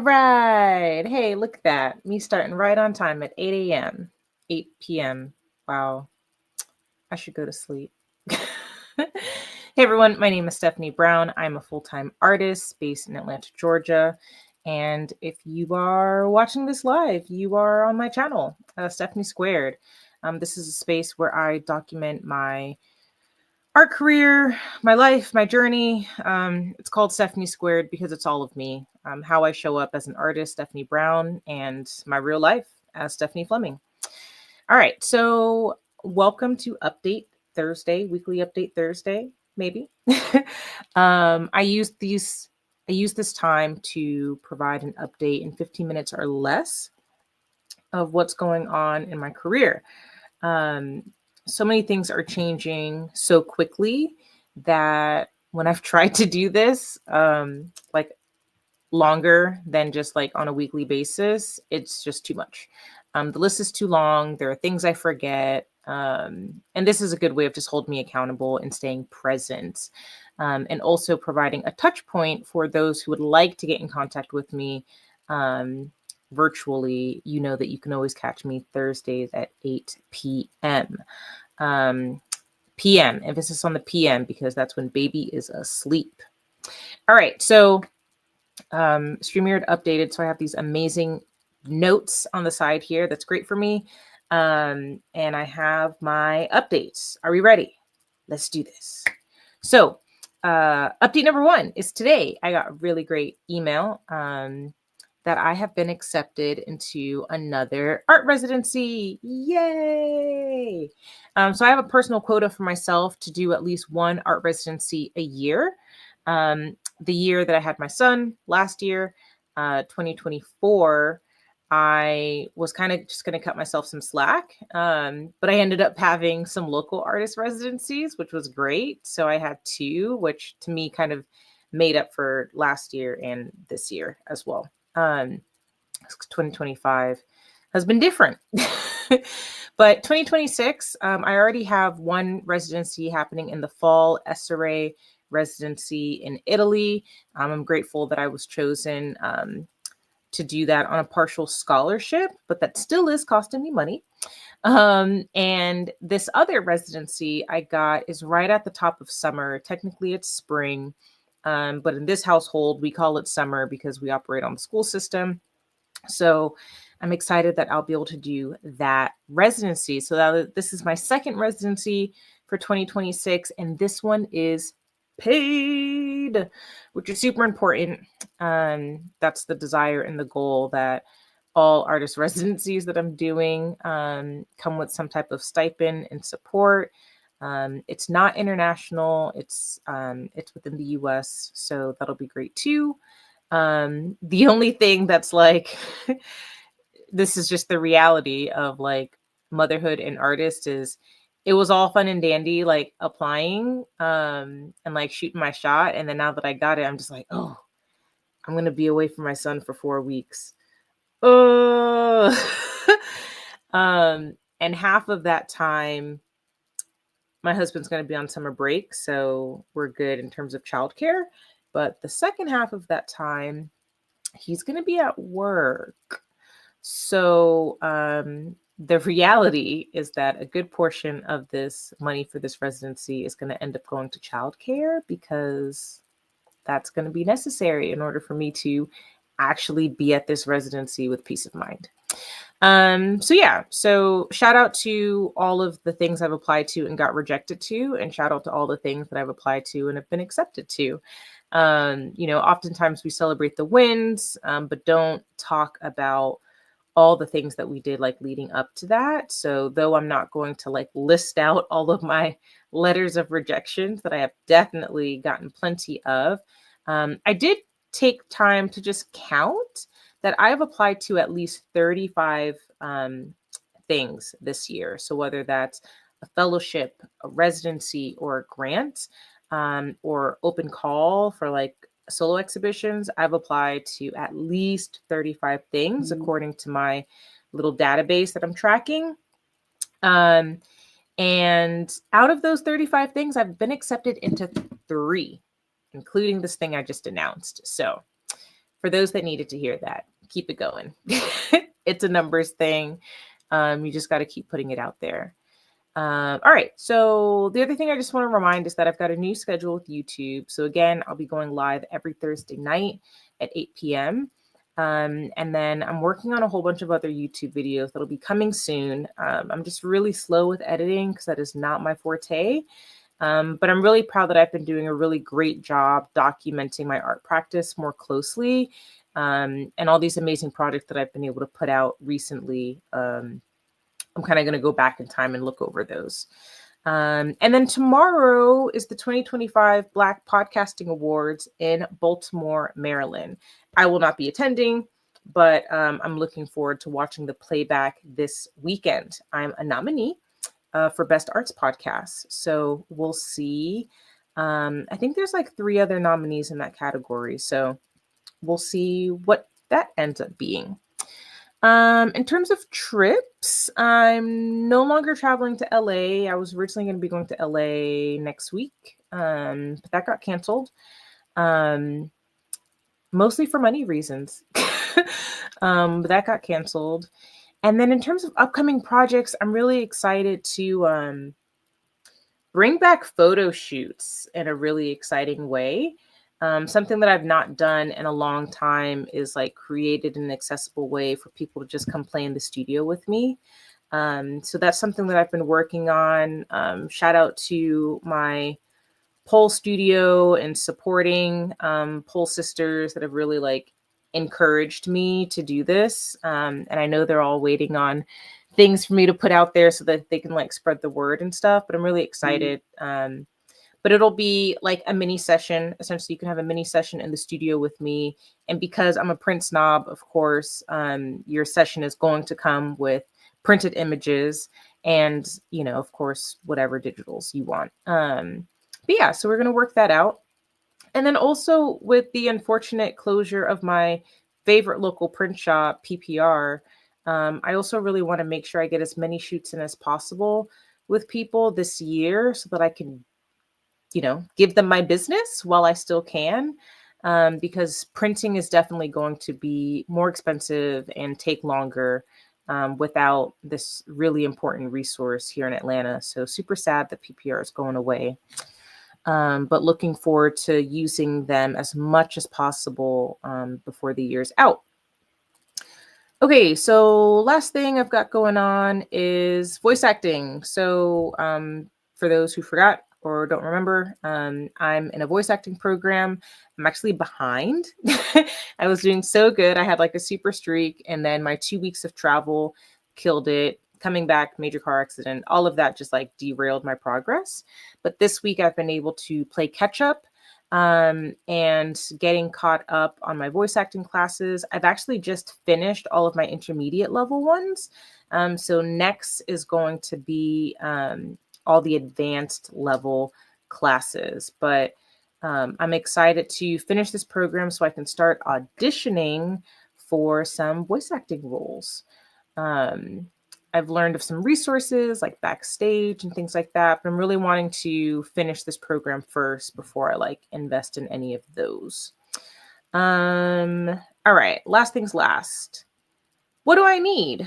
All right. Hey, look at that. Me starting right on time at 8 a.m., 8 p.m. Wow. I should go to sleep. Hey, everyone. My name is Stephanie Brown. I'm a full-time artist based in Atlanta, Georgia. And if you are watching this live, you are on my channel, Stephanie Squared. This is a space where I document my art career, my life, my journey. It's called Stephanie Squared because it's all of me. How I show up as an artist, Stephanie Brown, and my real life as Stephanie Fleming. All right, so welcome to Update Thursday, weekly Update Thursday, maybe. I use this time to provide an update in 15 minutes or less of what's going on in my career. So many things are changing so quickly that when I've tried to do this, like longer than just like on a weekly basis, it's just too much. The list is too long. There are things I forget. And this is a good way of just holding me accountable and staying present. And also providing a touch point for those who would like to get in contact with me virtually. You know that you can always catch me Thursdays at 8 p.m. PM, emphasis on the PM, because that's when baby is asleep. All right, so StreamYard updated, so I have these amazing notes on the side here. That's great for me. And I have my updates. Are we ready? Let's do this. So update number 1 is today. I got a really great email that I have been accepted into another art residency. Yay! So I have a personal quota for myself to do at least one art residency a year. The year that I had my son last year, 2024, I was kind of just going to cut myself some slack. But I ended up having some local artist residencies, which was great. So I had 2, which to me kind of made up for last year and this year as well. 2025 has been different. But 2026, I already have one residency happening in the fall, Essere residency in Italy. I'm grateful that I was chosen to do that on a partial scholarship, but that still is costing me money. And this other residency I got is right at the top of summer. Technically, it's spring. But in this household, we call it summer because we operate on the school system. So I'm excited that I'll be able to do that residency. So this is my second residency for 2026, and this one is paid, which is super important. That's the desire and the goal that all artist residencies that I'm doing come with some type of stipend and support. It's not international. It's within the US, so that'll be great too. The only thing that's like, this is just the reality of like motherhood and artist is it was all fun and dandy, like applying and like shooting my shot. And then now that I got it, I'm just like, oh, I'm going to be away from my son for 4 weeks. Oh, and half of that time, my husband's going to be on summer break, so we're good in terms of childcare. But the second half of that time, he's going to be at work. So the reality is that a good portion of this money for this residency is going to end up going to childcare because that's going to be necessary in order for me to actually be at this residency with peace of mind. So shout out to all of the things I've applied to and got rejected to, and shout out to all the things that I've applied to and have been accepted to. Oftentimes we celebrate the wins, but don't talk about all the things that we did like leading up to that. So though I'm not going to like list out all of my letters of rejections that I have definitely gotten plenty of, I did take time to just count that I've applied to at least 35 things this year. So whether that's a fellowship, a residency, or a grant, or open call for like solo exhibitions, I've applied to at least 35 things according to my little database that I'm tracking. And out of those 35 things, I've been accepted into 3, including this thing I just announced. So for those that needed to hear that, keep it going. It's a numbers thing. You just got to keep putting it out there. All right. So the other thing I just want to remind is that I've got a new schedule with YouTube. So again, I'll be going live every Thursday night at 8 p.m. And then I'm working on a whole bunch of other YouTube videos that'll be coming soon. I'm just really slow with editing because that is not my forte. But I'm really proud that I've been doing a really great job documenting my art practice more closely, and all these amazing projects that I've been able to put out recently. I'm kind of going to go back in time and look over those. And then tomorrow is the 2025 Black Podcasting Awards in Baltimore, Maryland. I will not be attending, but I'm looking forward to watching the playback this weekend. I'm a nominee for Best Arts Podcast. So we'll see. I think there's like 3 other nominees in that category. So we'll see what that ends up being. In terms of trips, I'm no longer traveling to LA. I was originally going to be going to LA next week, but that got canceled, mostly for money reasons. But that got canceled. And then in terms of upcoming projects, I'm really excited to bring back photo shoots in a really exciting way. Something that I've not done in a long time is like created an accessible way for people to just come play in the studio with me. So that's something that I've been working on. Shout out to my pole studio and supporting pole sisters that have really like encouraged me to do this. And I know they're all waiting on things for me to put out there so that they can like spread the word and stuff, but I'm really excited. But it'll be like a mini session. Essentially, you can have a mini session in the studio with me. And because I'm a print snob, of course, your session is going to come with printed images and, you know, of course, whatever digitals you want. But yeah, so we're going to work that out. And then also with the unfortunate closure of my favorite local print shop, PPR, I also really want to make sure I get as many shoots in as possible with people this year so that I can, you know, give them my business while I still can, because printing is definitely going to be more expensive and take longer without this really important resource here in Atlanta. So super sad that PPR is going away, but looking forward to using them as much as possible before the year's out. Okay, so last thing I've got going on is voice acting. So for those who forgot or don't remember, I'm in a voice acting program. I'm actually behind. I was doing so good. I had like a super streak, and then my 2 weeks of travel killed it. Coming back, major car accident, all of that just like derailed my progress. But this week I've been able to play catch up and getting caught up on my voice acting classes. I've actually just finished all of my intermediate level ones. So next is going to be all the advanced level classes. But I'm excited to finish this program so I can start auditioning for some voice acting roles. I've learned of some resources like Backstage and things like that, but I'm really wanting to finish this program first before I like invest in any of those. All right, last things last. What do I need?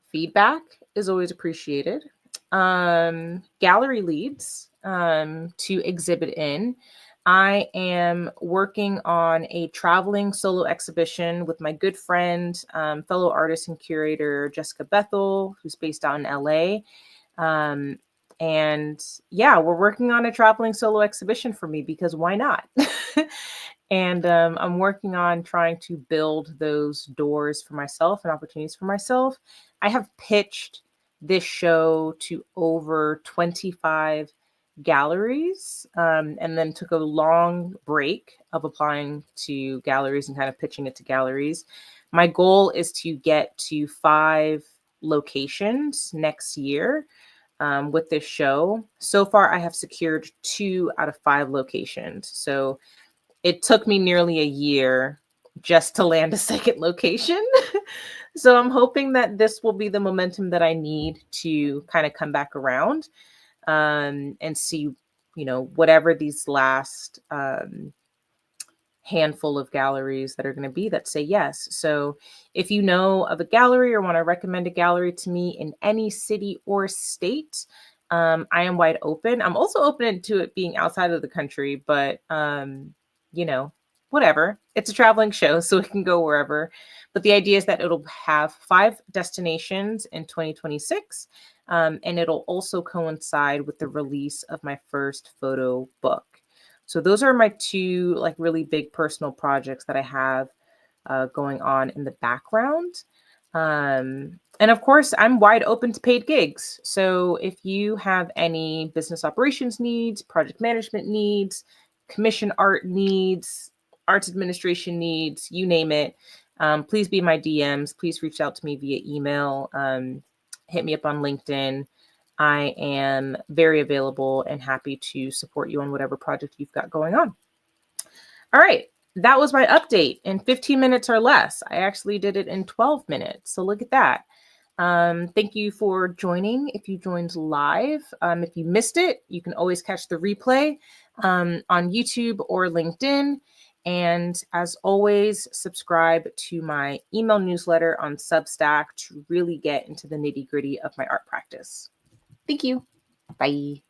Feedback is always appreciated. Gallery leads to exhibit in. I am working on a traveling solo exhibition with my good friend, fellow artist and curator, Jessica Bethel, who's based out in LA. And yeah, we're working on a traveling solo exhibition for me because why not? And I'm working on trying to build those doors for myself and opportunities for myself. I have pitched this show to over 25 galleries, and then took a long break of applying to galleries and kind of pitching it to galleries. My goal is to get to 5 locations next year with this show. So far, I have secured 2 out of 5 locations. So it took me nearly a year just to land a second location. So I'm hoping that this will be the momentum that I need to kind of come back around and see, you know, whatever these last handful of galleries that are going to be that say yes. So if you know of a gallery or want to recommend a gallery to me in any city or state, I am wide open. I'm also open to it being outside of the country, but you know, whatever. It's a traveling show, so it can go wherever. But the idea is that it'll have 5 destinations in 2026. And it'll also coincide with the release of my first photo book. So those are my 2 like really big personal projects that I have going on in the background. And of course, I'm wide open to paid gigs. So if you have any business operations needs, project management needs, commission art needs, arts administration needs, you name it, please be in my DMs. Please reach out to me via email. Hit me up on LinkedIn. I am very available and happy to support you on whatever project you've got going on. All right. That was my update in 15 minutes or less. I actually did it in 12 minutes. So look at that. Thank you for joining. If you joined live, if you missed it, you can always catch the replay on YouTube or LinkedIn. And as always, subscribe to my email newsletter on Substack to really get into the nitty-gritty of my art practice. Thank you. Bye.